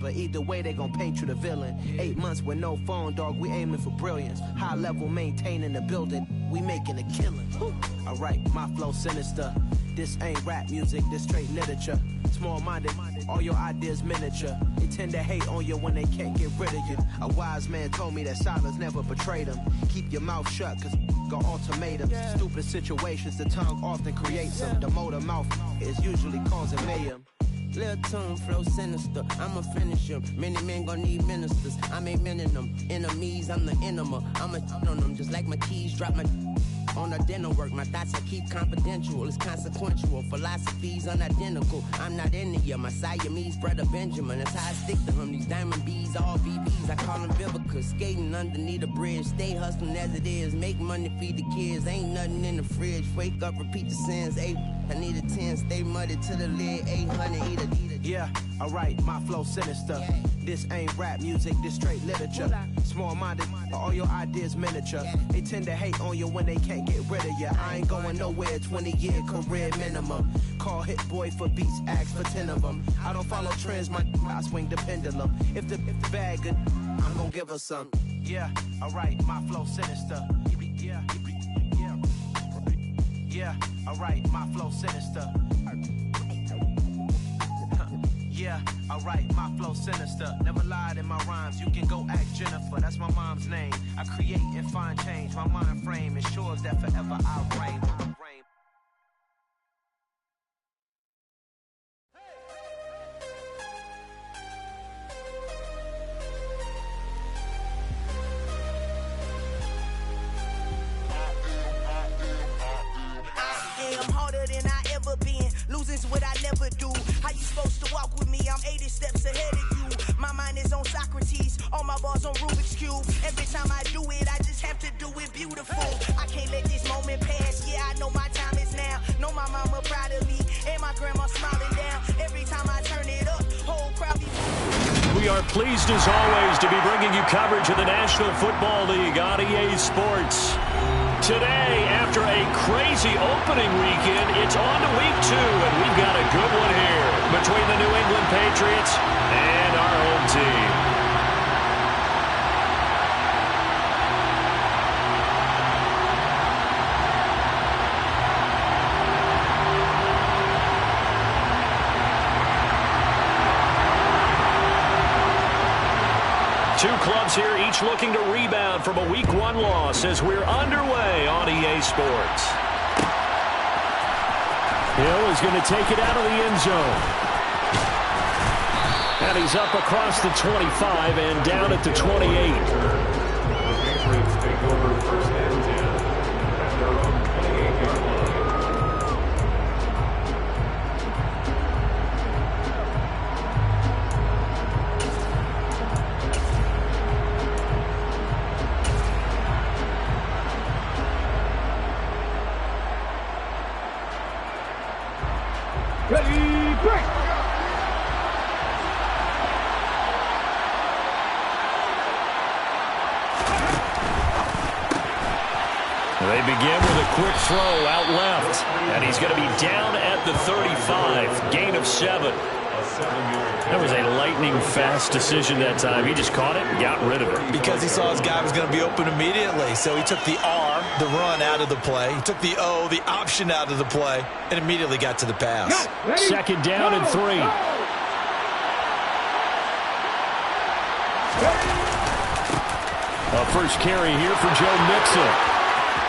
but either way they gon' paint you the villain. 8 months with no phone, dog, we aiming for brilliance. High level maintaining the building, we making a killing. Alright, my flow sinister. This ain't rap music, this straight literature. Small-minded, all your ideas miniature. They tend to hate on you when they can't get rid of you. A wise man told me that silence never betrayed him. Keep your mouth shut, cause got ultimatums. Stupid situations, the tongue often creates them. The motor mouth is usually causing mayhem. Lil' tune, flow sinister, I'ma finish him. Many men gon' need ministers, I'm a men in them. Enemies, I'm the enema, I'ma on them. Just like my keys, drop my on the dental work. My thoughts I keep confidential, it's consequential. Philosophies unidentical, I'm not in ya. My Siamese brother Benjamin, that's how I stick to him. These diamond bees, all BBs, I call them Vivica. Skating underneath the bridge, stay hustling as it is. Make money, feed the kids, ain't nothing in the fridge. Wake up, repeat the sins, I need a 10, stay muddy to the lid, 800, eat a. Yeah, alright, my flow sinister. This ain't rap music, this straight literature. Small-minded, all your ideas miniature. They tend to hate on you when they can't get rid of you. I ain't going nowhere, 20-year career minimum. Call Hit Boy for beats, ask for 10 of them. I don't follow trends, I swing the pendulum. If the bag good, I'm gonna give her some. Yeah, alright, my flow sinister. Yeah, alright, my flow sinister. Yeah, alright, my flow sinister. Never lied in my rhymes, you can go ask Jennifer, that's my mom's name. I create and find change, my mind frame ensures that forever I reign. I'm harder than I ever been. Losing's what I never do. How you supposed to walk with me? I'm 80 steps ahead of you. My mind is on Socrates, all my bars on Rubik's Cube. Every time I do it, I just have to do it beautiful. I can't let this moment pass. Yeah, I know my time is now. Know my mama proud of me, and my grandma smiling down. Every time I turn it up, whole crowd be. We are pleased as always to be bringing you coverage of the National Football League on EA Sports. Today, after a crazy opening weekend, it's on to week 2, and we've got a good one here between the New England Patriots and our home team. Two clubs here, each looking to rebound from a Week 1 loss as we're underway on EA Sports. Hill is going to take it out of the end zone. And he's up across the 25 and down at the 28. Patriots take over first and 10 at their own 28-yard line. Ready, break! They begin with a quick throw out left, and he's going to be down at the 35, gain of 7. That was a lightning-fast decision that time. He just caught it and got rid of it. Because he saw his guy was going to be open immediately, so he took the R, the run, out of the play. He took the O, the option, out of the play, and immediately got to the pass. Second down and 3. A first carry here for Joe Mixon.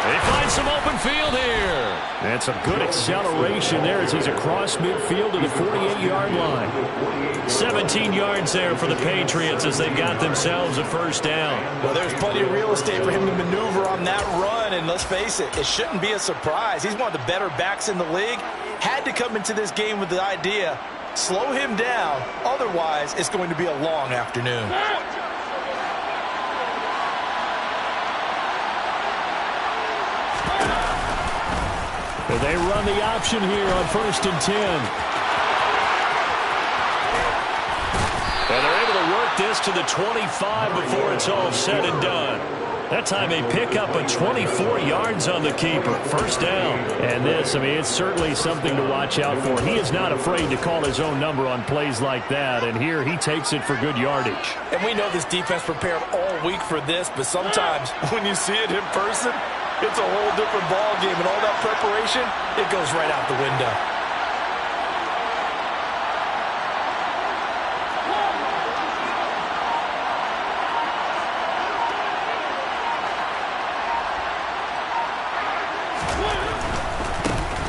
They find some open field here. And some good acceleration there as he's across midfield to the 48-yard line. 17 yards there for the Patriots as they've got themselves a first down. Well, there's plenty of real estate for him to maneuver on that run, and let's face it, it shouldn't be a surprise. He's one of the better backs in the league. Had to come into this game with the idea, slow him down, otherwise it's going to be a long afternoon. And they run the option here on 1st and 10. And they're able to work get this to the 25 before it's all said and done. That time they pick up a 24 yards on the keeper. First down. And this, I mean, it's certainly something to watch out for. He is not afraid to call his own number on plays like that, and here he takes it for good yardage. And we know this defense prepared all week for this, but sometimes when you see it in person, it's a whole different ball game, and all that preparation, it goes right out the window.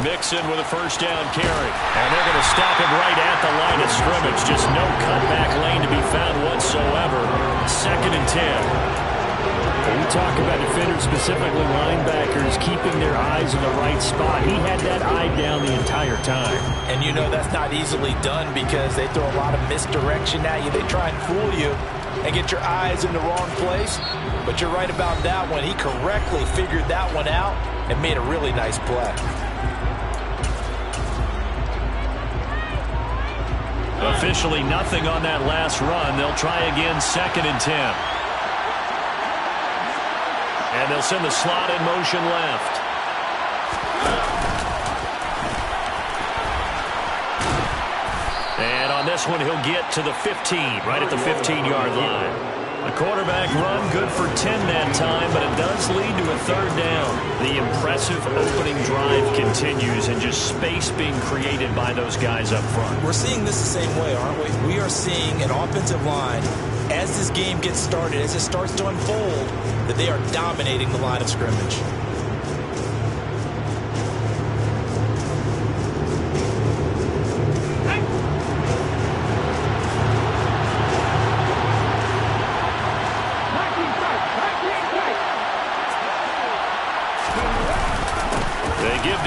Mixon with a first down carry. And they're going to stop him right at the line of scrimmage. Just no cutback lane to be found whatsoever. 2nd and 10. We talk about defenders, specifically linebackers, keeping their eyes in the right spot. He had that eye down the entire time. And you know that's not easily done because they throw a lot of misdirection at you. They try and fool you and get your eyes in the wrong place. But you're right about that one. He correctly figured that one out and made a really nice play. Officially nothing on that last run. They'll try again 2nd and 10. And they'll send the slot in motion left. And on this one, he'll get to the 15, right at the 15-yard line. The quarterback run good for 10 that time, but it does lead to a 3rd down. The impressive opening drive continues, and just space being created by those guys up front. We're seeing this the same way, aren't we? We are seeing an offensive line, as this game gets started, as it starts to unfold, that they are dominating the line of scrimmage.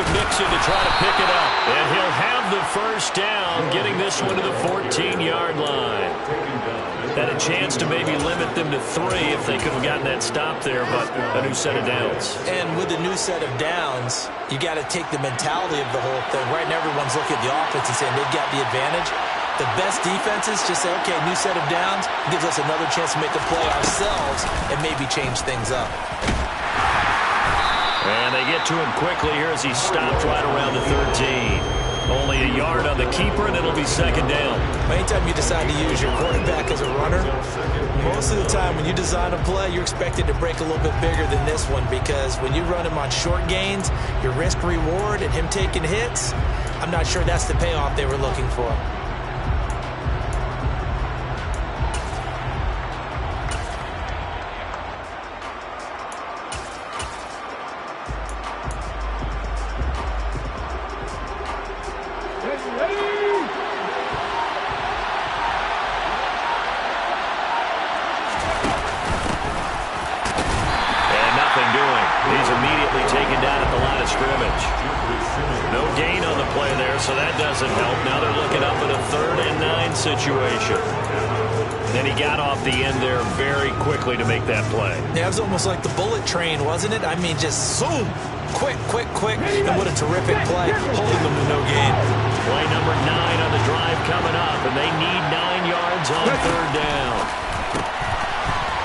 Mixon to try to pick it up. And he'll have the first down, getting this one to the 14-yard line. Had a chance to maybe limit them to 3 if they could have gotten that stop there, but a new set of downs. And with the new set of downs, you got to take the mentality of the whole thing. Right now, everyone's looking at the offense and saying they've got the advantage. The best defenses just say, okay, new set of downs gives us another chance to make a play ourselves and maybe change things up. And they get to him quickly here as he stopped right around the 13. Only a yard on the keeper, and it'll be 2nd down. Anytime you decide to use your quarterback as a runner, most of the time when you design a play, you're expected to break a little bit bigger than this one, because when you run him on short gains, your risk-reward and him taking hits, I'm not sure that's the payoff they were looking for. Situation. Then he got off the end there very quickly to make that play. Yeah, it was almost like the bullet train, wasn't it? I mean, just zoom, quick, and what a terrific play, holding them to no gain. Play number 9 on the drive coming up, and they need 9 yards on 3rd down.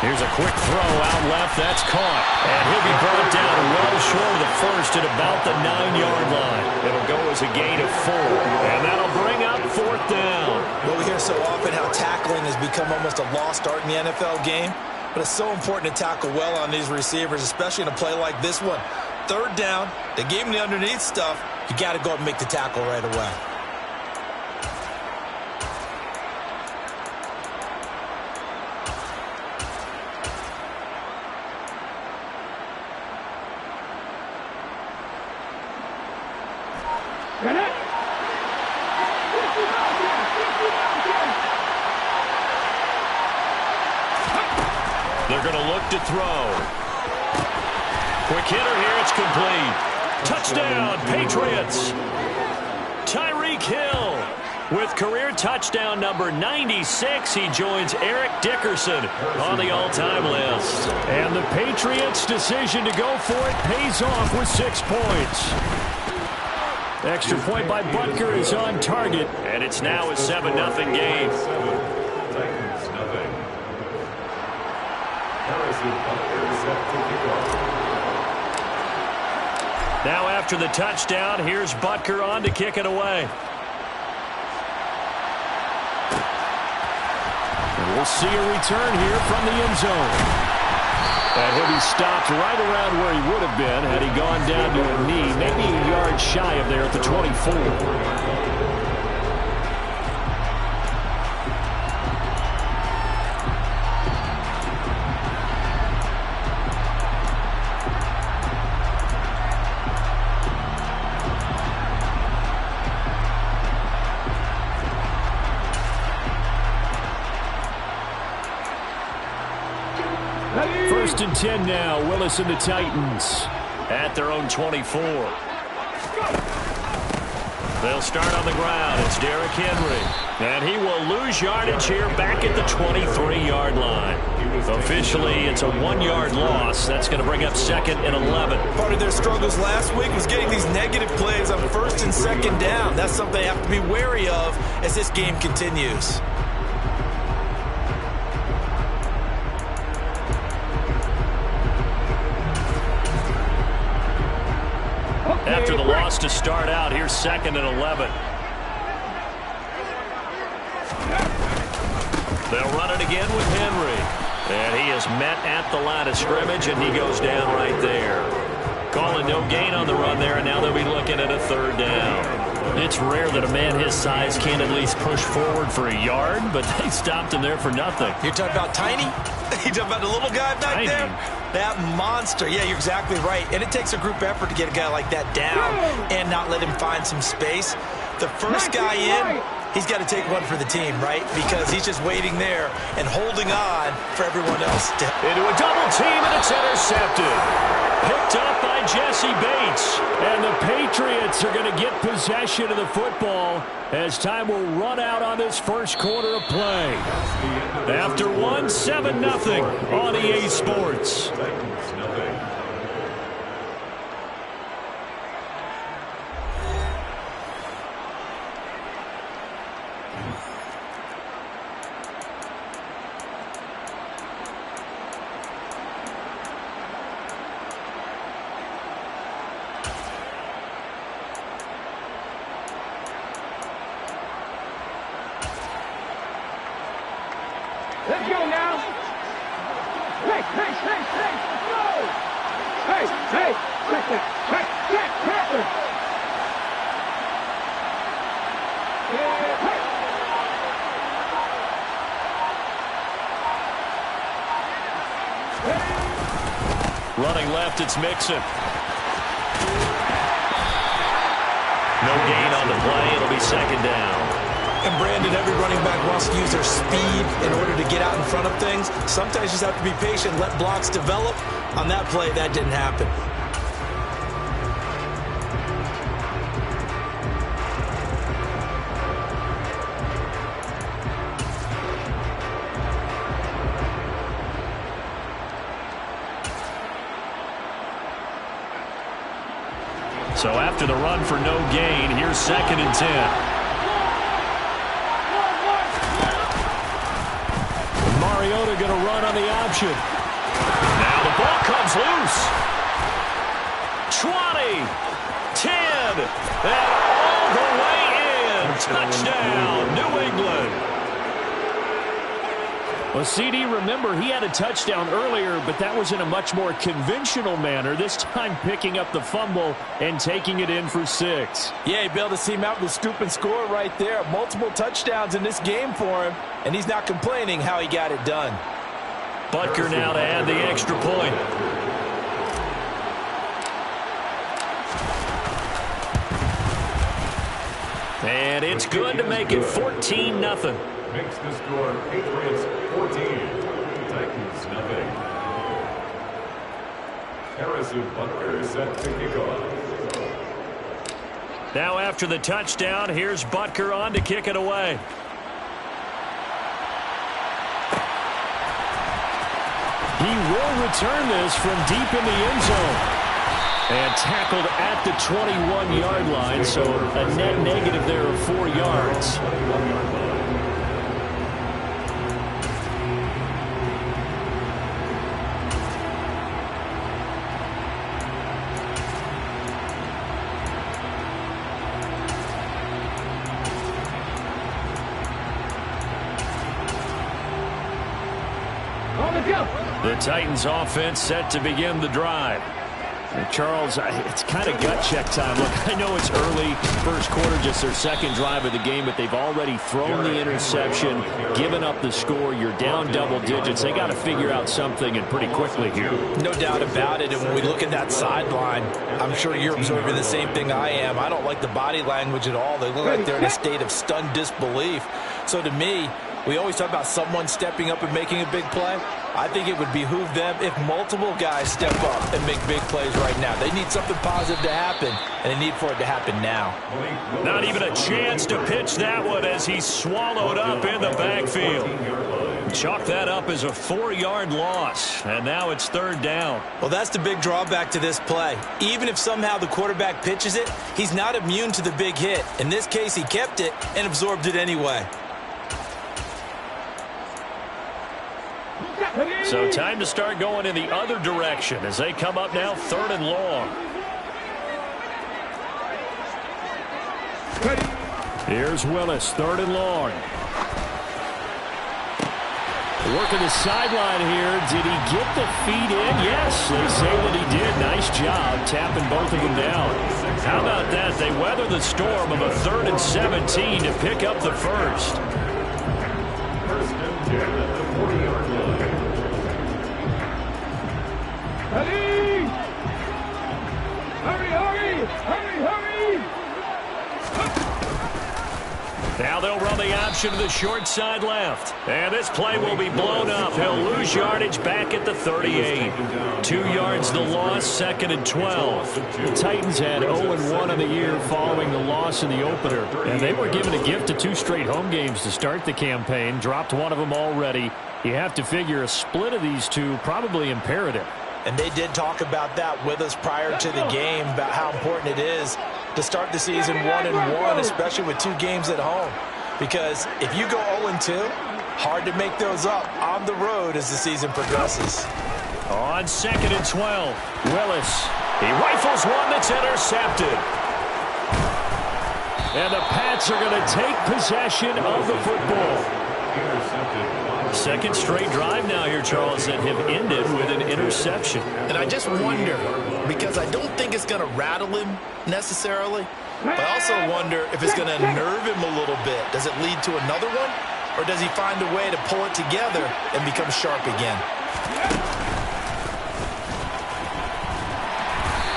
Here's a quick throw out left. That's caught. And he'll be brought down well short of the first at about the 9-yard line. It'll go as a gain of 4. And that'll bring up 4th down. Well, we hear so often how tackling has become almost a lost art in the NFL game. But it's so important to tackle well on these receivers, especially in a play like this one. 3rd down, they gave him the underneath stuff. You got to go up and make the tackle right away. They're going to look to throw. Quick hitter here. It's complete. Touchdown, Patriots. Tyreek Hill with career touchdown number 96. He joins Eric Dickerson on the all-time list. And the Patriots' decision to go for it pays off with 6 points. Extra point by Butker is on target. And it's now a 7-0 game. Now after the touchdown, here's Butker on to kick it away. And we'll see a return here from the end zone. And he'll be stopped right around where he would have been had he gone down to a knee, maybe a yard shy of there at the 24. First and 10 now. Willis and the Titans at their own 24. They'll start on the ground. It's Derrick Henry. And he will lose yardage here back at the 23-yard line. Officially, it's a 1-yard loss. That's going to bring up second and 11. Part of their struggles last week was getting these negative plays on first and second down. That's something they have to be wary of as this game continues. After the loss to start out, here's second and 11. They'll run it again with Henry. And he is met at the line of scrimmage, and he goes down right there. Calling no gain on the run there, and now they'll be looking at a third down. It's rare that a man his size can't at least push forward for a yard, but they stopped him there for nothing. You're talking about tiny? You're talking about the little guy back there? That monster. Yeah, you're exactly right. And it takes a group effort to get a guy like that down and not let him find some space. The first guy in, he's got to take one for the team, right? Because he's just waiting there and holding on for everyone else. Into a double team, and it's intercepted. Picked up by Jesse Bates. And the Patriots are going to get possession of the football as time will run out on this first quarter of play. After 7-0 on EA Sports. Let's go now. Hey, hey, hey, hey, go! Hey, hey, check that, check that, Running left, it's Mixon. No gain on the play. It'll be second down. And Brandon, every running back wants to use their speed in order to get out in front of things. Sometimes you just have to be patient, let blocks develop. On that play, that didn't happen. So after the run for no gain, here's second and 10. Mariota going to run on the option. Now the ball comes loose. 20, 10, and all the way in. Touchdown, New England. Well, CD, remember, he had a touchdown earlier, but that was in a much more conventional manner, this time picking up the fumble and taking it in for 6. Yeah, he bailed his team out with a scoop and score right there. Multiple touchdowns in this game for him, and he's not complaining how he got it done. Butker now to add the extra point. And it's good to make it 14-0. Makes the score Patriots 14, Titans 0. Harrison Butker set to kick off. Now after the touchdown, here's Butker on to kick it away. He will return this from deep in the end zone. And tackled at the 21-yard line, so a net negative there of 4 yards. On the jump. The Titans offense set to begin the drive. Charles, it's kind of gut check time. Look, I know it's early, first quarter, just their second drive of the game, but they've already thrown the interception, given up the score. You're down double digits. They got to figure out something, and pretty quickly here. No doubt about it. And when we look at that sideline, I'm sure you're observing the same thing I am. I don't like the body language at all. They look like they're in a state of stunned disbelief. So to me, we always talk about someone stepping up and making a big play. I think it would behoove them if multiple guys step up and make big plays right now. They need something positive to happen, and they need for it to happen now. Not even a chance to pitch that one as he's swallowed up in the backfield. Chalk that up as a 4-yard loss, and now it's third down. Well, that's the big drawback to this play. Even if somehow the quarterback pitches it, he's not immune to the big hit. In this case, he kept it and absorbed it anyway. So time to start going in the other direction as they come up now third and long. Here's Willis, third and long. Working the sideline here. Did he get the feet in? Yes, they say that he did. Nice job tapping both of them down. How about that? They weather the storm of a 3rd and 17 to pick up the first. First and 10 at the 40-yard line. Hurry! Hurry, hurry! Hurry, hurry! Now they'll run the option to the short side left. And this play will be blown up. He'll lose yardage back at the 38. 2 yards the loss, 2nd and 12. The Titans had 0-1 on the year following the loss in the opener. And they were given a gift of 2 straight home games to start the campaign. Dropped one of them already. You have to figure a split of these two probably imperative. And they did talk about that with us prior to the game, about how important it is to start the season 1-1, especially with 2 games at home. Because if you go 0-2, hard to make those up on the road as the season progresses. On 2nd and 12, Willis. He rifles one that's intercepted. And the Pats are going to take possession of the football. Intercepted. Second straight drive now here, Charles, that have ended with an interception. And I just wonder, because I don't think it's going to rattle him necessarily, but I also wonder if it's going to nerve him a little bit. Does it lead to another one? Or does he find a way to pull it together and become sharp again?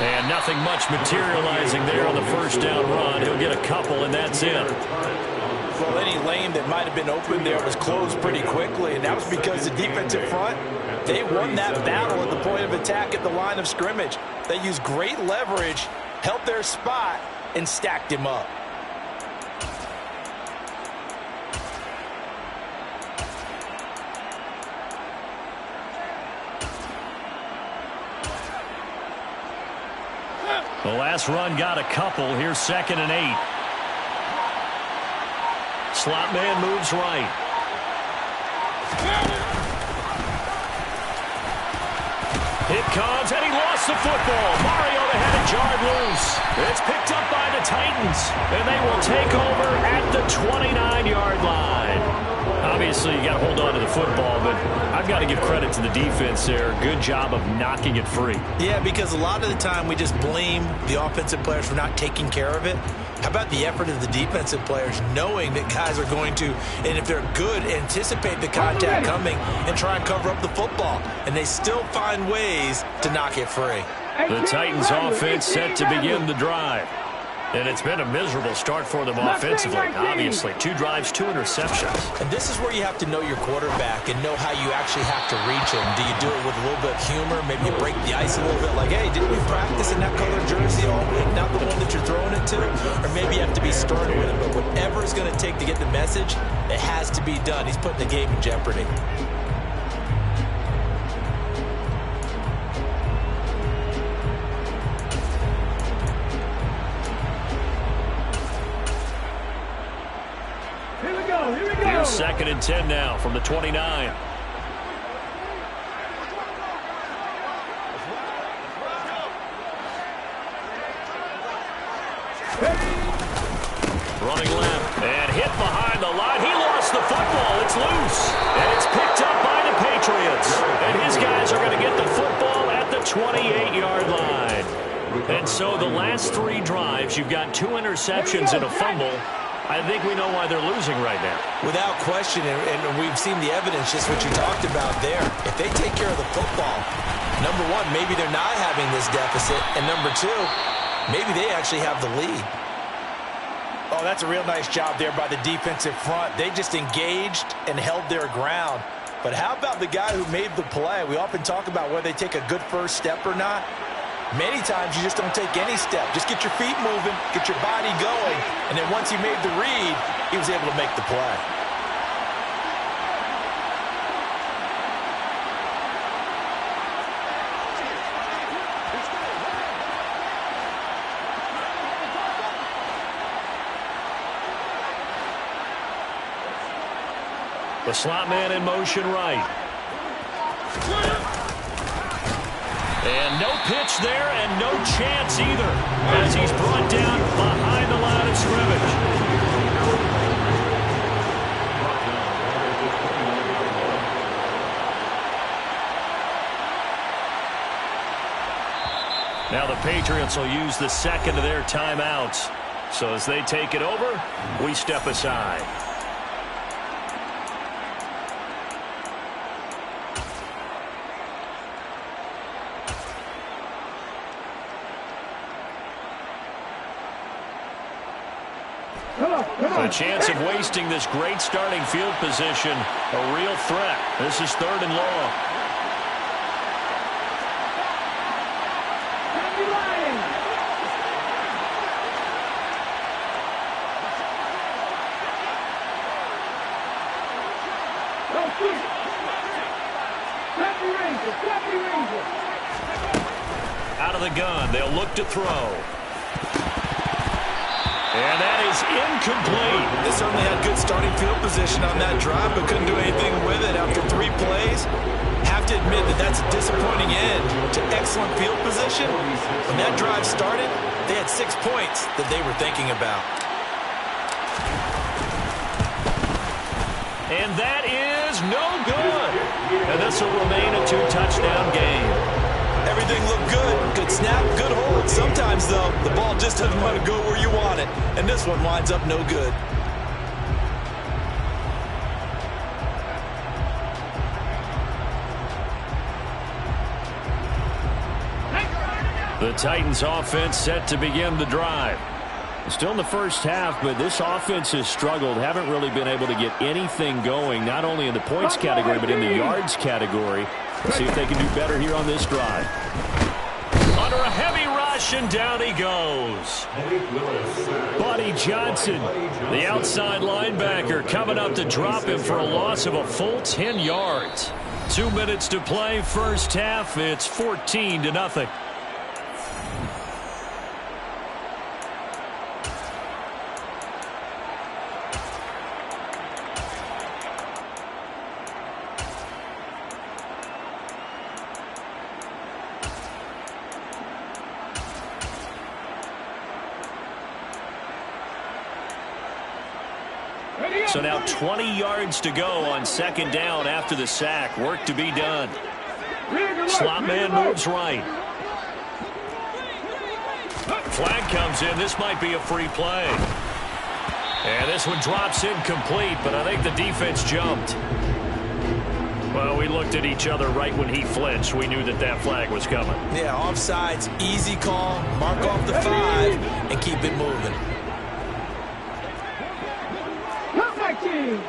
And nothing much materializing there on the first down run. He'll get a couple, and that's it. Well, any lane that might have been open there was closed pretty quickly, and that was because the defensive front, they won that battle at the point of attack at the line of scrimmage. They used great leverage, held their spot, and stacked him up. The last run got a couple. Here's 2nd and 8. Slot man moves right. It comes, and he lost the football. Mariota had it jarred loose. It's picked up by the Titans, and they will take over at the 29-yard line. Obviously, you got to hold on to the football, but I've got to give credit to the defense there. Good job of knocking it free. Yeah, because a lot of the time we just blame the offensive players for not taking care of it. How about the effort of the defensive players knowing that guys are going to, and if they're good, anticipate the contact coming and try and cover up the football. And they still find ways to knock it free. The Titans offense set to begin the drive. And it's been a miserable start for them offensively, obviously. 2 drives, 2 interceptions. And this is where you have to know your quarterback and know how you actually have to reach him. Do you do it with a little bit of humor? Maybe you break the ice a little bit like, hey, didn't we practice in that color jersey all week? Not the one that you're throwing it to? Or maybe you have to be stern with him. But whatever it's going to take to get the message, it has to be done. He's putting the game in jeopardy. Here's 2nd and 10 now from the 29. Running left and hit behind the line. He lost the football. It's loose. And it's picked up by the Patriots. So the last 3 drives, you've got 2 interceptions and a fumble. I think we know why they're losing right now. Without question, and we've seen the evidence, just what you talked about there. If they take care of the football, number one, maybe they're not having this deficit, and number two, maybe they actually have the lead. Oh, that's a real nice job there by the defensive front. They just engaged and held their ground. But how about the guy who made the play? We often talk about whether they take a good first step or not. Many times you just don't take any step. Just get your feet moving, get your body going, and then once he made the read, he was able to make the play. The slot man in motion right. And no pitch there and no chance either as he's brought down behind the line of scrimmage. Now the Patriots will use the second of their timeouts. So as they take it over, we step aside. A chance of wasting this great starting field position. A real threat. This is 3rd and long. Out of the gun. They'll look to throw. And that is incomplete. They certainly had good starting field position on that drive, but couldn't do anything with it after 3 plays. Have to admit that that's a disappointing end to excellent field position. When that drive started, they had 6 points that they were thinking about. And that is no good. And this will remain a 2-touchdown game. Everything looked good. Good snap, good hold. Sometimes, though, the ball just doesn't want to go where you want it. And this one winds up no good. The Titans offense set to begin the drive. Still in the first half, but this offense has struggled. Haven't really been able to get anything going, not only in the points category, but in the yards category. Let's see if they can do better here on this drive. Under a heavy rush, and down he goes. Buddy Johnson, the outside linebacker, coming up to drop him for a loss of a full 10 yards. 2 minutes to play, first half. It's 14-0. So now 20 yards to go on 2nd down after the sack. Work to be done. Slot man moves right. Flag comes in. This might be a free play. And this one drops incomplete, but I think the defense jumped. Well, we looked at each other right when he flinched. We knew that that flag was coming. Yeah, offsides, easy call. Mark off the 5 and keep it moving.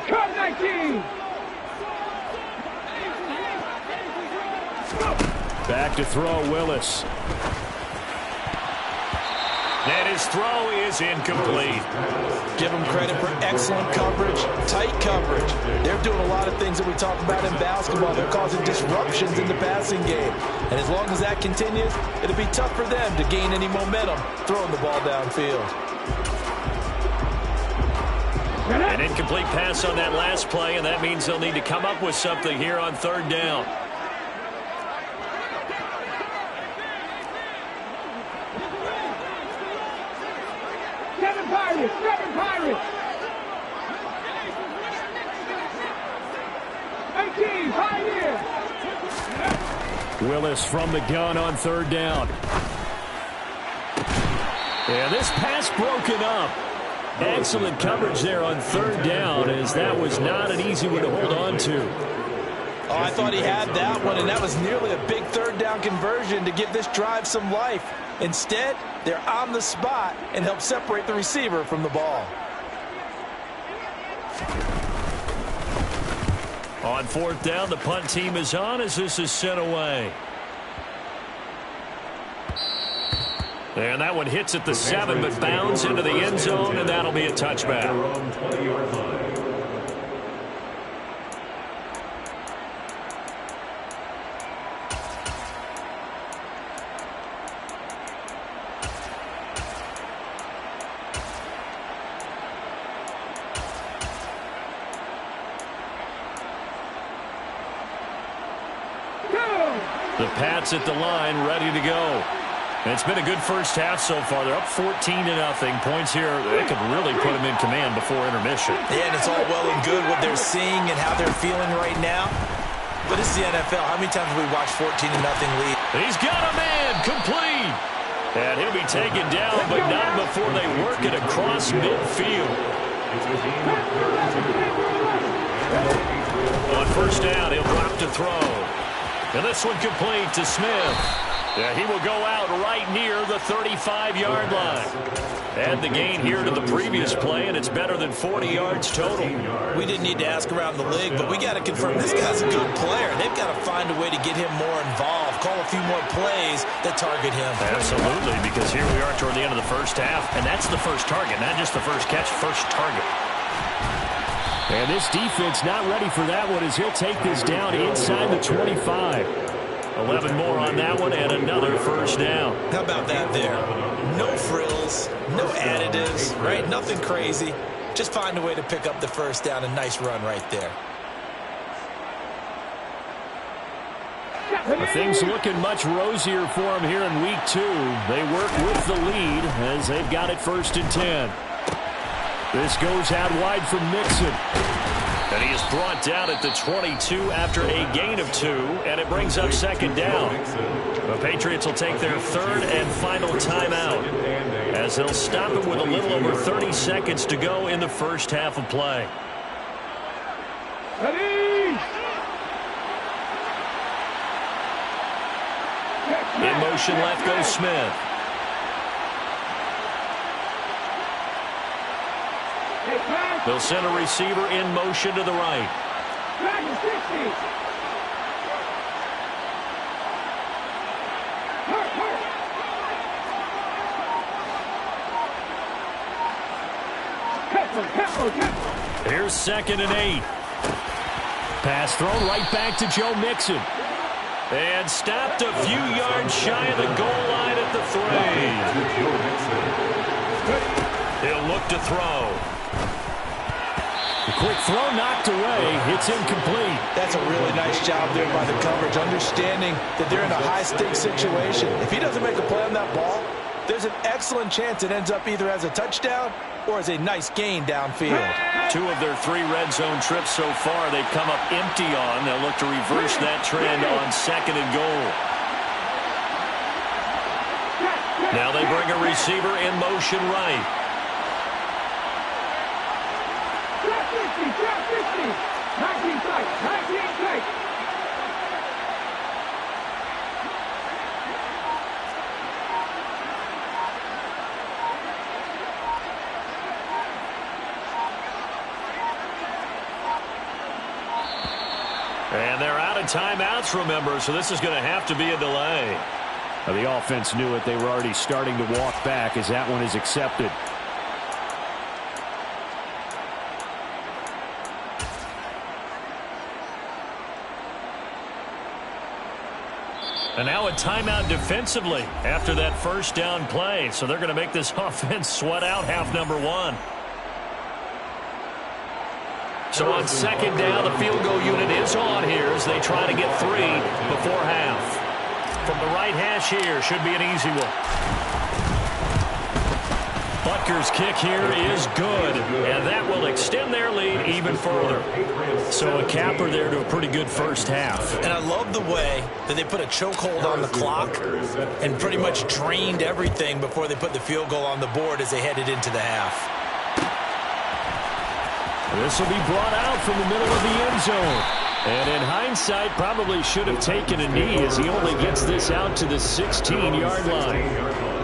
Cut 19! Back to throw, Willis. And his throw is incomplete. Give them credit for excellent coverage, tight coverage. They're doing a lot of things that we talk about in basketball. They're causing disruptions in the passing game. And as long as that continues, it'll be tough for them to gain any momentum throwing the ball downfield. An incomplete pass on that last play, and that means they'll need to come up with something here on 3rd down. Seven Pirates! 18, Pioneers! Willis from the gun on 3rd down. Yeah, this pass broken up. Excellent coverage there on third down, as that was not an easy one to hold on to. Oh, I thought he had that one, and that was nearly a big third down conversion to give this drive some life. Instead, they're on the spot and help separate the receiver from the ball. On fourth down, the punt team is on as this is sent away. And that one hits at the 7, but bounds into the end zone, and that'll be a touchback. The Pats at the line, ready to go. And it's been a good first half so far. They're up 14-0. Points here, they could really put them in command before intermission. Yeah, and it's all well and good what they're seeing and how they're feeling right now. But this is the NFL. How many times have we watched 14-0 lead? He's got a man, complete. And he'll be taken down, but not before they work it across midfield. On first down, he'll drop to throw. And this one complete to Smith. Yeah, he will go out right near the 35-yard line. Add the gain here to the previous play, and it's better than 40 yards total. We didn't need to ask around the league, but we got to confirm this guy's a good player. They've got to find a way to get him more involved, call a few more plays that target him. Absolutely, because here we are toward the end of the first half, and that's the first target, not just the first catch, first target. And this defense not ready for that one as he'll take this down inside the 25. 11 more on that one and another first down. How about that there? No frills, no additives, right? Nothing crazy. Just find a way to pick up the first down. A nice run right there. Things looking much rosier for them here in week 2. They work with the lead as they've got it 1st and 10. This goes out wide from Mixon. And he is brought down at the 22 after a gain of 2, and it brings up 2nd down. The Patriots will take their 3rd and final timeout as they'll stop it with a little over 30 seconds to go in the first half of play. In motion left goes Smith. They'll send a receiver in motion to the right. Here's 2nd and 8. Pass thrown right back to Joe Mixon. And stopped a few yards shy of the goal line at the 3. He'll look to throw. The quick throw knocked away. It's incomplete. That's a really nice job there by the coverage, understanding that they're in a high-stakes situation. If he doesn't make a play on that ball, there's an excellent chance it ends up either as a touchdown or as a nice gain downfield. 2 of their 3 red zone trips so far they've come up empty on. They'll look to reverse that trend on 2nd and goal. Now they bring a receiver in motion right. And they're out of timeouts, remember, so this is going to have to be a delay. Now, the offense knew it. They were already starting to walk back as that one is accepted. And now a timeout defensively after that first down play. So they're going to make this offense sweat out half number 1. So on 2nd down, the field goal unit is on here as they try to get 3 before half. From the right hash here, should be an easy one. Butker's kick here is good, and that will extend their lead even further. So a capper there to a pretty good first half. And I love the way that they put a chokehold on the clock and pretty much drained everything before they put the field goal on the board as they headed into the half. This will be brought out from the middle of the end zone. And in hindsight, probably should have taken a knee as he only gets this out to the 16-yard line.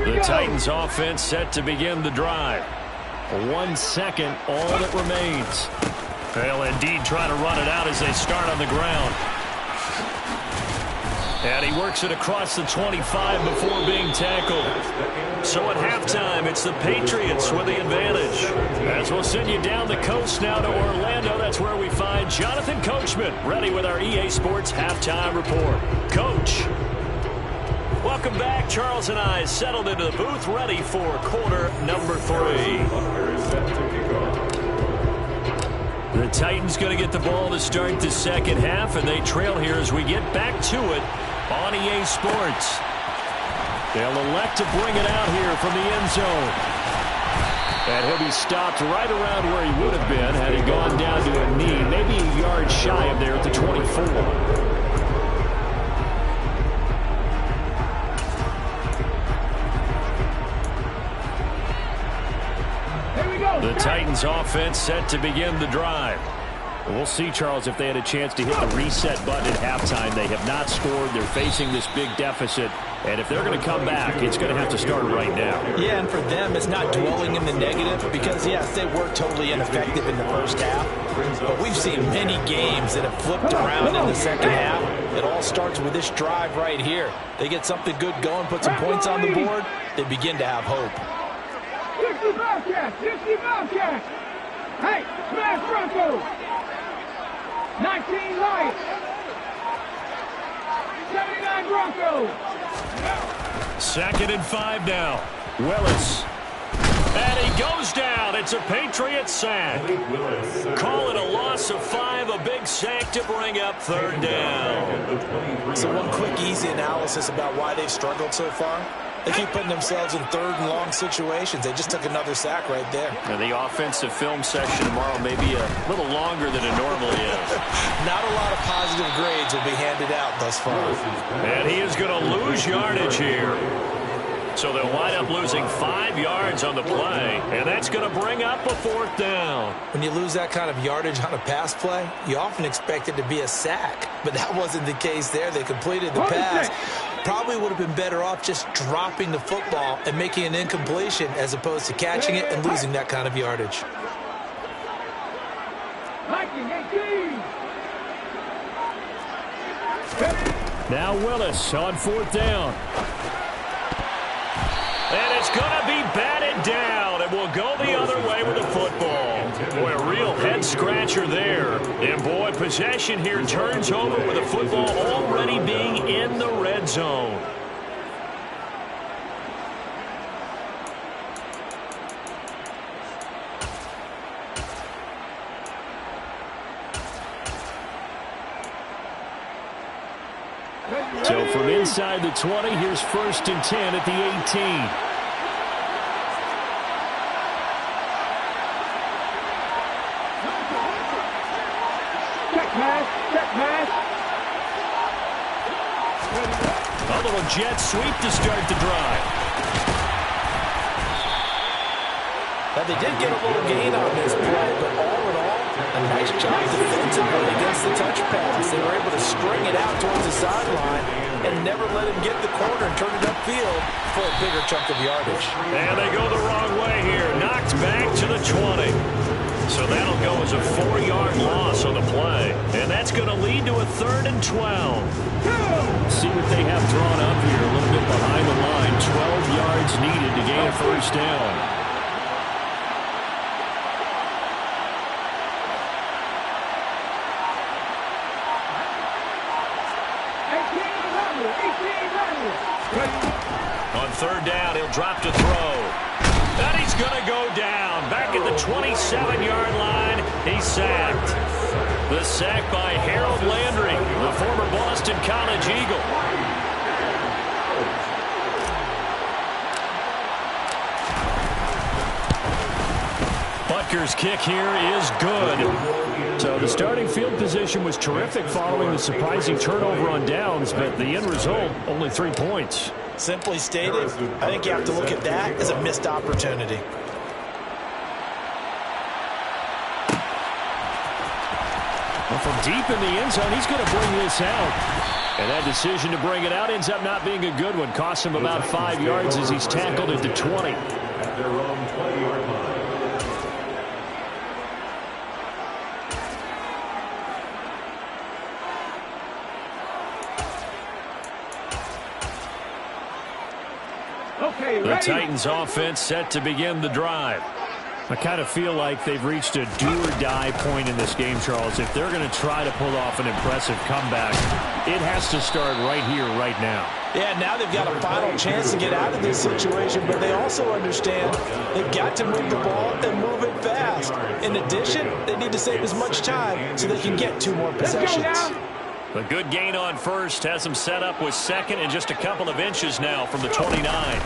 The Titans offense set to begin the drive. 1 second, all that remains. They'll indeed try to run it out as they start on the ground. And he works it across the 25 before being tackled. So at halftime, it's the Patriots with the advantage. As we'll send you down the coast now to Orlando, that's where we find Jonathan Coachman, ready with our EA Sports halftime report. Coach. Welcome back. Charles and I settled into the booth, ready for quarter number 3. The Titans going to get the ball to start the second half, and they trail here as we get back to it on EA Sports. They'll elect to bring it out here from the end zone. And he'll be stopped right around where he would have been had he gone down to a knee, maybe a yard shy of there at the 24. The Titans offense set to begin the drive. We'll see, Charles, if they had a chance to hit the reset button at halftime. They have not scored. They're facing this big deficit. And if they're going to come back, it's going to have to start right now. Yeah, and for them, it's not dwelling in the negative because, yes, they were totally ineffective in the first half. But we've seen many games that have flipped around in the second half. It all starts with this drive right here. They get something good going, put some points on the board, they begin to have hope. 60 Bobcats! 60 Bobcats! Hey, smash Broncos! 19 Lions! 79 Broncos! 2nd and 5 now. Willis. And he goes down. It's a Patriot sack. Call it a loss of 5, a big sack to bring up 3rd down. So one quick, easy analysis about why they've struggled so far. They keep putting themselves in 3rd and long situations. They just took another sack right there. And the offensive film session tomorrow may be a little longer than it normally is. Not a lot of positive grades will be handed out thus far. And he is going to lose yardage here. So they'll wind up losing 5 yards on the play, and that's going to bring up a 4th down. When you lose that kind of yardage on a pass play, you often expect it to be a sack, but that wasn't the case there. They completed the pass. Probably would have been better off just dropping the football and making an incompletion as opposed to catching it and losing that kind of yardage. Now Willis on 4th down. And it's going to be batted down, and we'll go the other way with the football. Boy, a real head-scratcher there. And, boy, possession here turns over with the football already being in the red zone. So from inside the 20, here's 1st and 10 at the 18. Check pass, check pass. A little jet sweep to start the drive. Now, they did get a little gain on this play, but all in all, a nice job defensively against the touch pass. They were able to string it out towards the sideline and never let him get the corner and turn it upfield for a bigger chunk of yardage. And they go the wrong way here. Knocked back to the 20. So that'll go as a 4-yard loss on the play. And that's going to lead to a 3rd and 12. See what they have drawn up here a little bit behind the line. 12 yards needed to gain a 1st down. On 3rd down, he'll drop to throw. And he's going to go down. Back at the 27-yard line, he's sacked. The sack by Harold Landry, the former Boston College Eagle. Butker's kick here is good. So the starting field position was terrific following the surprising turnover on downs, but the end result, only 3 points. Simply stated, I think you have to look at that as a missed opportunity. Well, from deep in the end zone, he's going to bring this out. And that decision to bring it out ends up not being a good one. Costs him about 5 yards as he's tackled at the 20. At their own 20-yard line. Okay, The ready? Titans offense set to begin the drive. I kind of feel like they've reached a do-or-die point in this game, Charles. If they're going to try to pull off an impressive comeback, it has to start right here, right now. Yeah, now they've got a final chance to get out of this situation, but they also understand they've got to move the ball and move it fast. In addition, they need to save as much time so they can get 2 more possessions. A good gain on first has them set up with second and just a couple of inches now from the 29.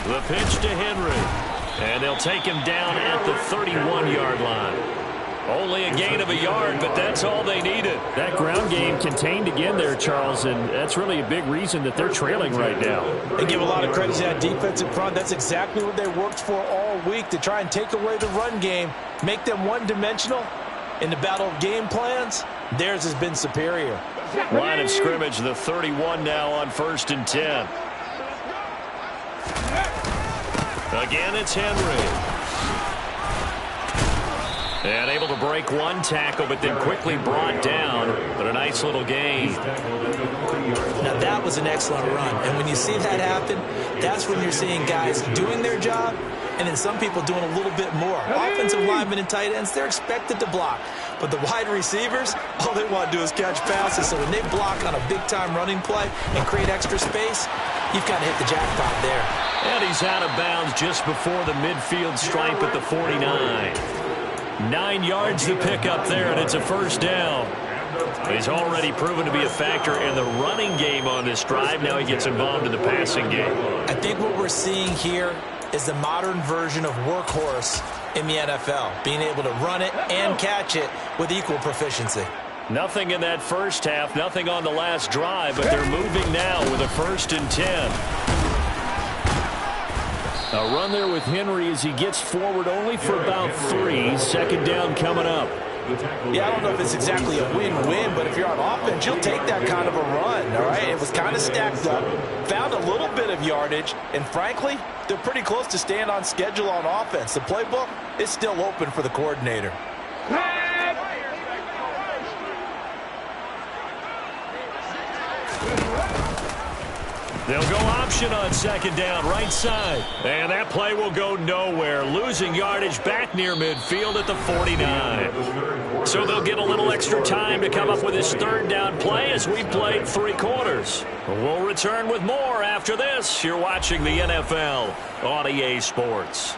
The pitch to Henry. And they'll take him down at the 31-yard line. Only a gain of a yard, but that's all they needed. That ground game contained again there, Charles, and that's really a big reason that they're trailing right now. They give a lot of credit to that defensive front. That's exactly what they worked for all week, to try and take away the run game, make them one-dimensional. In the battle of game plans, theirs has been superior. Line of scrimmage, the 31 now on 1st and 10. Again, it's Henry. And able to break one tackle, but then quickly brought down. But a nice little gain. Now, that was an excellent run. And when you see that happen, that's when you're seeing guys doing their job and then some people doing a little bit more. Offensive linemen and tight ends, they're expected to block. But the wide receivers, all they want to do is catch passes. So when they block on a big-time running play and create extra space, you've got to hit the jackpot there. And he's out of bounds just before the midfield stripe at the 49. 9 yards to pick up there, and it's a first down. He's already proven to be a factor in the running game on this drive. Now he gets involved in the passing game. I think what we're seeing here is the modern version of workhorse in the NFL, being able to run it and catch it with equal proficiency. Nothing in that first half, nothing on the last drive, but they're moving now with a 1st and 10. A run there with Henry as he gets forward only for about 3. Second down coming up. Yeah, I don't know if it's exactly a win-win, but if you're on offense, you'll take that kind of a run, all right? It was kind of stacked up, found a little bit of yardage, and frankly, they're pretty close to staying on schedule on offense. The playbook is still open for the coordinator. They'll go option on second down, right side. And that play will go nowhere. Losing yardage back near midfield at the 49. So they'll get a little extra time to come up with his 3rd down play as we played 3 quarters. We'll return with more after this. You're watching the NFL on EA Sports.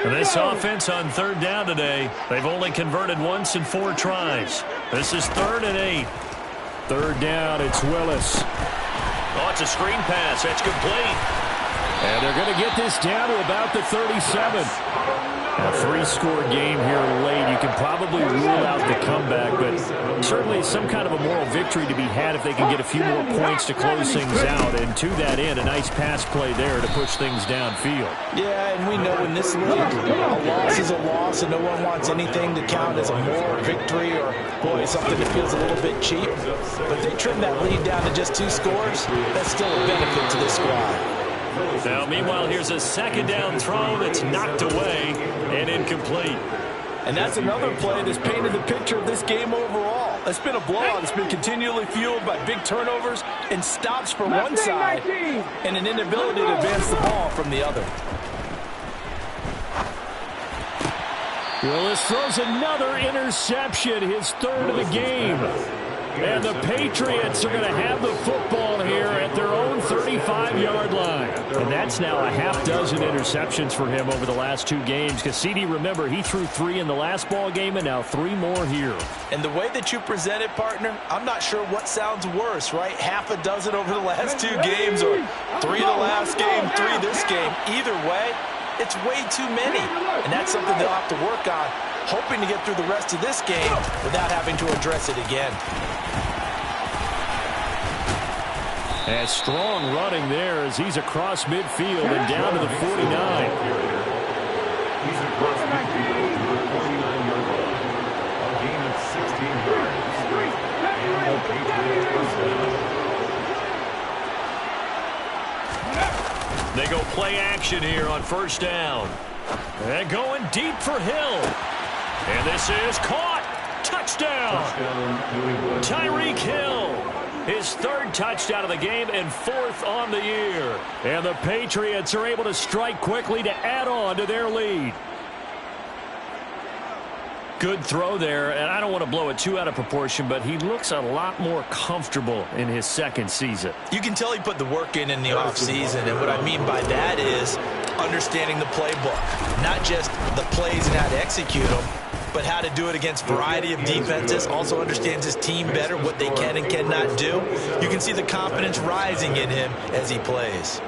This offense on 3rd down today, they've only converted once in 4 tries. This is 3rd and 8. 3rd down, it's Willis. Oh, it's a screen pass. That's complete. And they're going to get this down to about the 37. A 3-score game here late. You can probably rule out the comeback, but certainly some kind of a moral victory to be had if they can get a few more points to close things out. And to that end, a nice pass play there to push things downfield. Yeah, and we know in this league, a loss is a loss, and no one wants anything to count as a moral victory or, boy, something that feels a little bit cheap. But they trim that lead down to just 2 scores. That's still a benefit to this squad. Now, meanwhile, here's a 2nd down throw that's knocked away and incomplete. And that's another play that's painted the picture of this game overall. It's been a blowout. It's been continually fueled by big turnovers and stops from one side and an inability to advance the ball from the other. Willis throws another interception, his third of the game. And the Patriots are going to have the football here at their own 35-yard line. And that's now a half dozen interceptions for him over the last 2 games. Because CD, remember, he threw 3 in the last ball game and now 3 more here. And the way that you present it, partner, I'm not sure what sounds worse, right? Half a dozen over the last 2 games or 3 the last game, 3 this game. Either way, it's way too many. And that's something they'll have to work on, hoping to get through the rest of this game without having to address it again. And strong running there as he's across midfield and down to the 49. He's across midfield to the 49-yard line. A gain of 16 yards. And the Patriots touchdown. They go play action here on first down. And going deep for Hill. And this is caught. Touchdown. Tyreek Hill. His 3rd touchdown of the game and 4th on the year. And the Patriots are able to strike quickly to add on to their lead. Good throw there, and I don't want to blow it too out of proportion, but he looks a lot more comfortable in his 2nd season. You can tell he put the work in the offseason, and what I mean by that is understanding the playbook. Not just the plays and how to execute them, but how to do it against a variety of defenses. Also understands his team better, what they can and cannot do. You can see the confidence rising in him as he plays.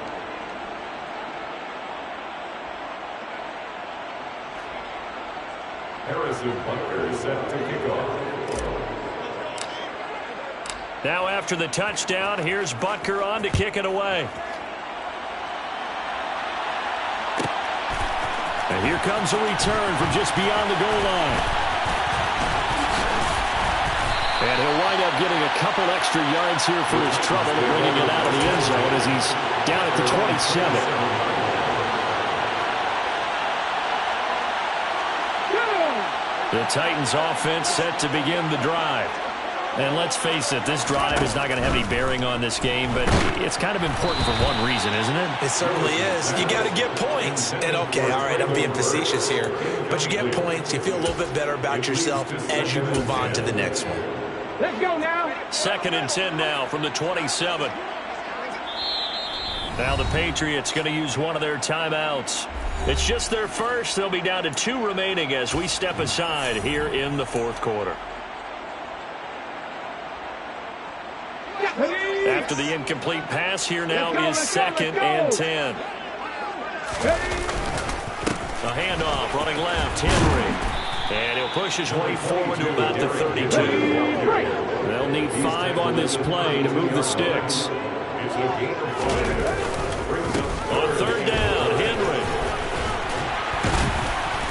Harrison Butker is set to kick off. Now after the touchdown, here's Butker on to kick it away. And here comes a return from just beyond the goal line. And he'll wind up getting a couple extra yards here for his trouble and bringing it out of the end zone as he's down at the 27. The Titans offense set to begin the drive. And let's face it, this drive is not going to have any bearing on this game, but it's kind of important for one reason, isn't it? It certainly is. You got to get points. And okay, all right, I'm being facetious here, but you get points, you feel a little bit better about yourself as you move on to the next one. Let's go now. 2nd and 10 now from the 27. Now the Patriots going to use one of their timeouts. It's just their first. They'll be down to 2 remaining as we step aside here in the 4th quarter. After the incomplete pass, here now is 2nd and 10. A handoff, running left, Henry. And he'll push his way forward to about the 32. They'll need 5 on this play to move the sticks. On 3rd down, Henry.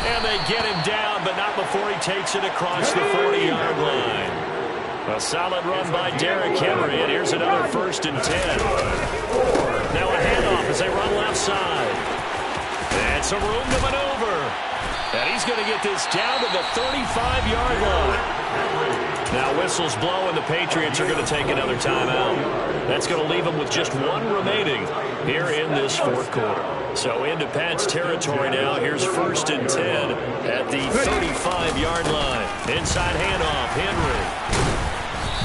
And they get him down, but not before he takes it across the 40-yard line. A solid run by Derrick Henry, and here's another 1st and 10. Now a handoff as they run left side. And some room to maneuver. And he's going to get this down to the 35-yard line. Now whistles blow, and the Patriots are going to take another timeout. That's going to leave them with just 1 remaining here in this 4th quarter. So into Pat's territory now. Here's 1st and 10 at the 35-yard line. Inside handoff, Henry.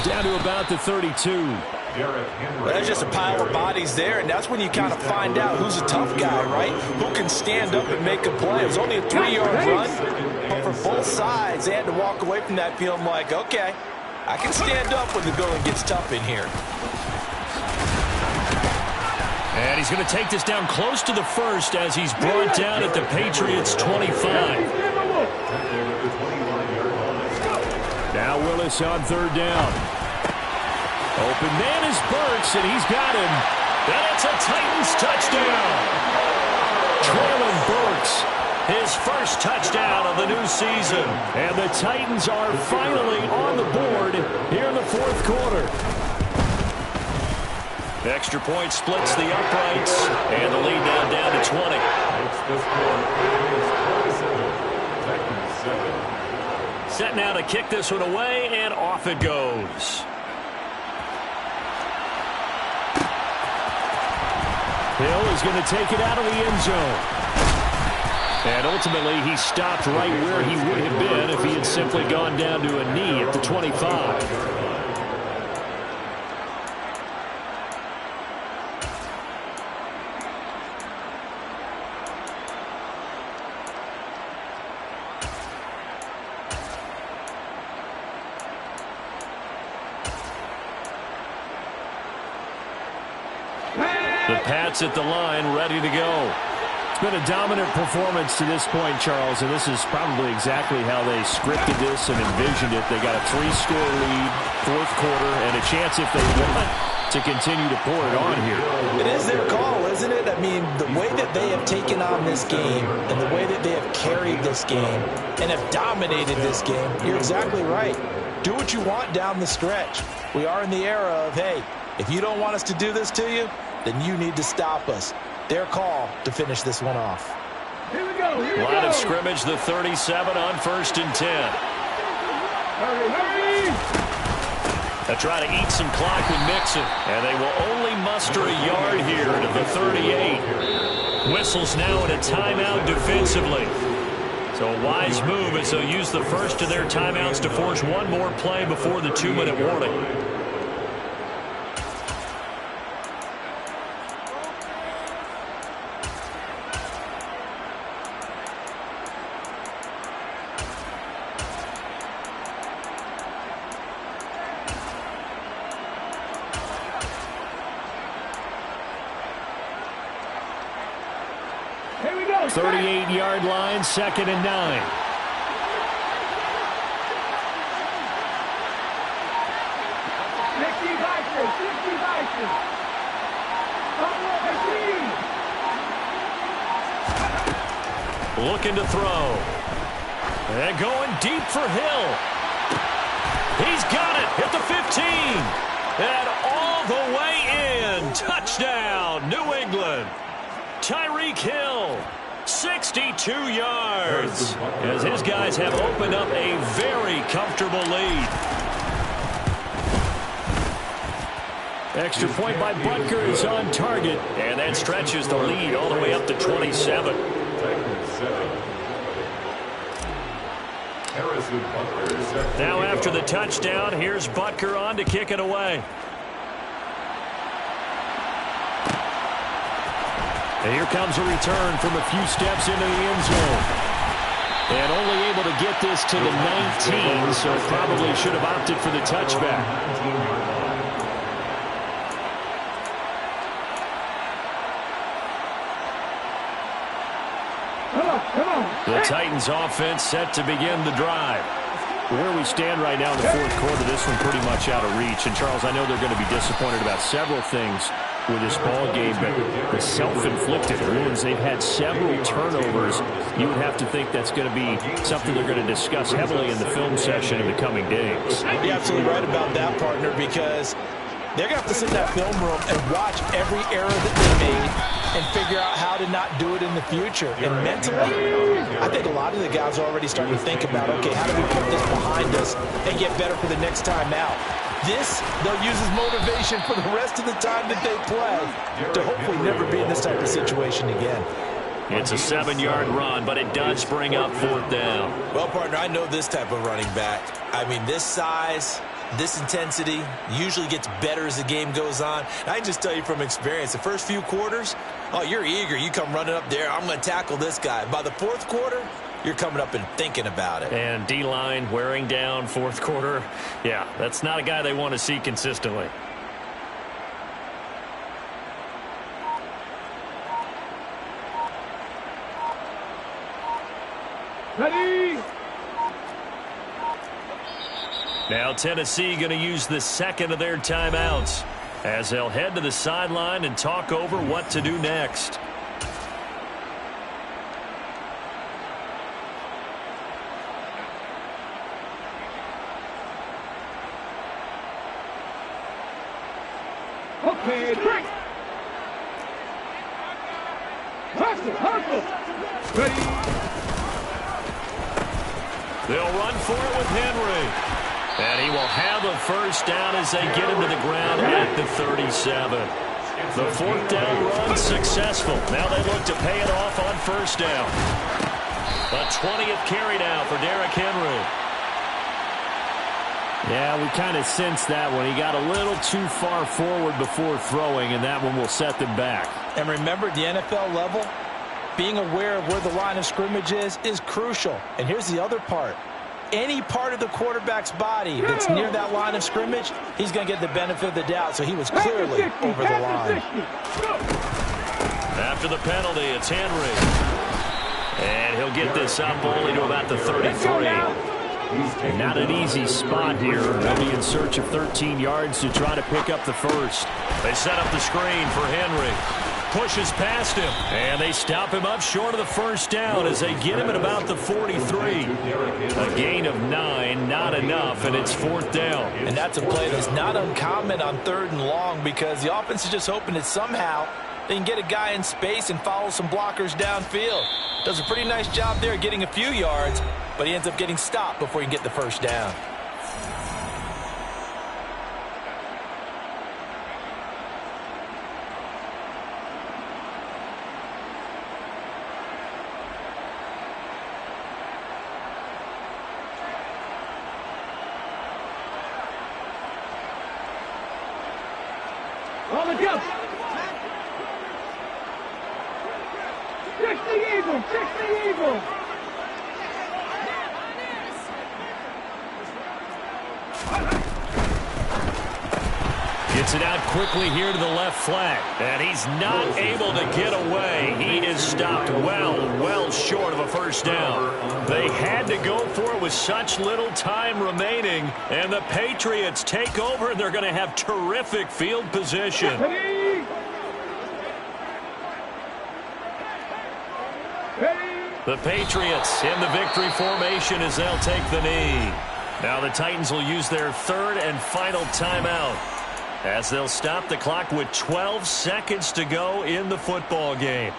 Down to about the 32. There's just a pile of bodies there, and that's when you kind of find out who's a tough guy, right? Who can stand up and make a play. It was only a 3-yard run, but for both sides, they had to walk away from that feeling like, okay, I can stand up when the going gets tough in here. And he's going to take this down close to the 1st as he's brought down at the Patriots' 25. Now Willis on 3rd down. Open man is Burks, and he's got him. And it's a Titans touchdown. Traylon Burks, his 1st touchdown of the new season. And the Titans are finally on the board here in the 4th quarter. The extra point splits the uprights, and the lead now down to 20. It's the score. Titans 7. Set now to kick this one away, and off it goes. Hill is going to take it out of the end zone. And ultimately, he stopped right where he would have been if he had simply gone down to a knee at the 25. The Pats at the line, ready to go. It's been a dominant performance to this point, Charles, and this is probably exactly how they scripted this and envisioned it. They got a 3-score lead, fourth quarter, and a chance if they want to continue to pour it on here. It is their call, isn't it? I mean, the way that they have taken on this game and the way that they have carried this game and have dominated this game, you're exactly right. Do what you want down the stretch. We are in the era of, hey, if you don't want us to do this to you, then you need to stop us. Their call to finish this one off. Here we go. Line of scrimmage, the 37 on 1st and 10. Hurry. They try to eat some clock with Mixon, and they will only muster a yard here to the 38. Whistles now in a timeout defensively. So a wise move as they'll use the first of their timeouts to force one more play before the 2-minute warning. Here we go. 38-yard line, 2nd and 9. 60 Bison. Looking to throw. And going deep for Hill. He's got it at the 15. And all the way in. Touchdown, New England. Tyreek Hill, 62 yards, as his guys have opened up a very comfortable lead. Extra point by Butker is on target, and that stretches the lead all the way up to 27. Now after the touchdown, here's Butker on to kick it away. And here comes a return from a few steps into the end zone. And only able to get this to the 19, so probably should have opted for the touchback. Come on. The Titans offense set to begin the drive. Where we stand right now in the fourth quarter, this one pretty much out of reach. And, Charles, I know they're going to be disappointed about several things with this ball game, but the self-inflicted wounds, they've had several turnovers. You would have to think that's going to be something they're going to discuss heavily in the film session in the coming days. You're absolutely right about that, partner, because they're going to have to sit in that film room and watch every error that they made and figure out how to not do it in the future. And mentally, I think a lot of the guys are already starting to think about, okay, how do we put this behind us and get better for the next time out? This, they'll use as motivation for the rest of the time that they play to hopefully never be in this type of situation again. It's a 7-yard run, but it does bring up 4th down. Well, partner, I know this type of running back. I mean, this size, this intensity usually gets better as the game goes on. I can just tell you from experience, the first few quarters, oh, you're eager. You come running up there, I'm going to tackle this guy. By the fourth quarter, you're coming up and thinking about it. And D-line wearing down fourth quarter. Yeah, that's not a guy they want to see consistently. Ready. Now Tennessee going to use the second of their timeouts as they'll head to the sideline and talk over what to do next. Okay, break. Hustle. Ready. They'll run for it with Henry. And he will have a first down as they get him to the ground at the 37. The fourth down run successful. Now they look to pay it off on first down. A 20th carry now for Derrick Henry. Yeah, we kind of sensed that one. He got a little too far forward before throwing, and that one will set them back. And remember, the NFL level, being aware of where the line of scrimmage is crucial. And here's the other part. Any part of the quarterback's body that's near that line of scrimmage, he's going to get the benefit of the doubt. So he was clearly over the line. After the penalty, it's Henry. And he'll get this up only to about the 33. Not an easy spot here. They'll be in search of 13 yards to try to pick up the first. They set up the screen for Henry. Pushes past him. And they stop him up short of the first down as they get him at about the 43. A gain of 9, not enough, and it's fourth down. And that's a play that's not uncommon on 3rd and long because the offense is just hoping that somehow they can get a guy in space and follow some blockers downfield. Does a pretty nice job there getting a few yards, but he ends up getting stopped before he can get the first down. On the jump. 60 Eagles, 60 Eagles. Gets it out quickly here to the left flank. And he's not able to get away. He is stopped well short of a first down. They had to go for it with such little time remaining. And the Patriots take over, and they're going to have terrific field position. The Patriots in the victory formation as they'll take the knee. Now the Titans will use their 3rd and final timeout as they'll stop the clock with 12 seconds to go in the football game.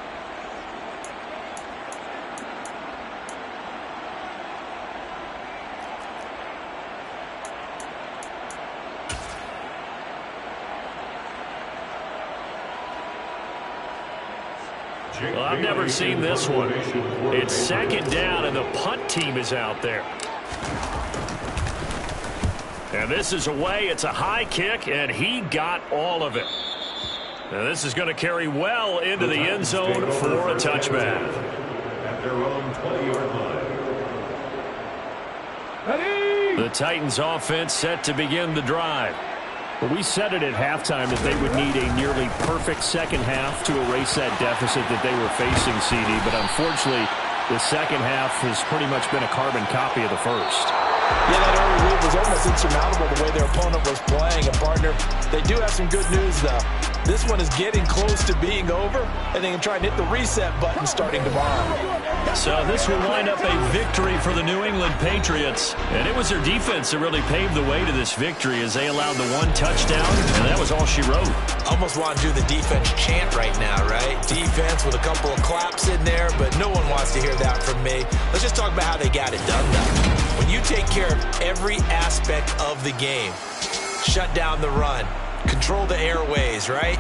Well, I've never seen this one. It's 2nd down, and the punt team is out there. And this is away. It's a high kick, and he got all of it. And this is going to carry well into the end zone for a touchback. At their own 20-yard line. The Titans offense set to begin the drive. But we said it at halftime that they would need a nearly perfect second half to erase that deficit that they were facing, CD. But unfortunately, the second half has pretty much been a carbon copy of the first. Yeah, that early lead was almost insurmountable the way their opponent was playing. And, partner, they do have some good news, though. This one is getting close to being over, and they can try and hit the reset button starting tomorrow. So this will wind up a victory for the New England Patriots. And it was their defense that really paved the way to this victory as they allowed the 1 touchdown, and that was all she wrote. Almost want to do the defense chant right now, right? Defense with a couple of claps in there, but no one wants to hear that from me. Let's just talk about how they got it done, though. When you take care of every aspect of the game, shut down the run, control the airways, right?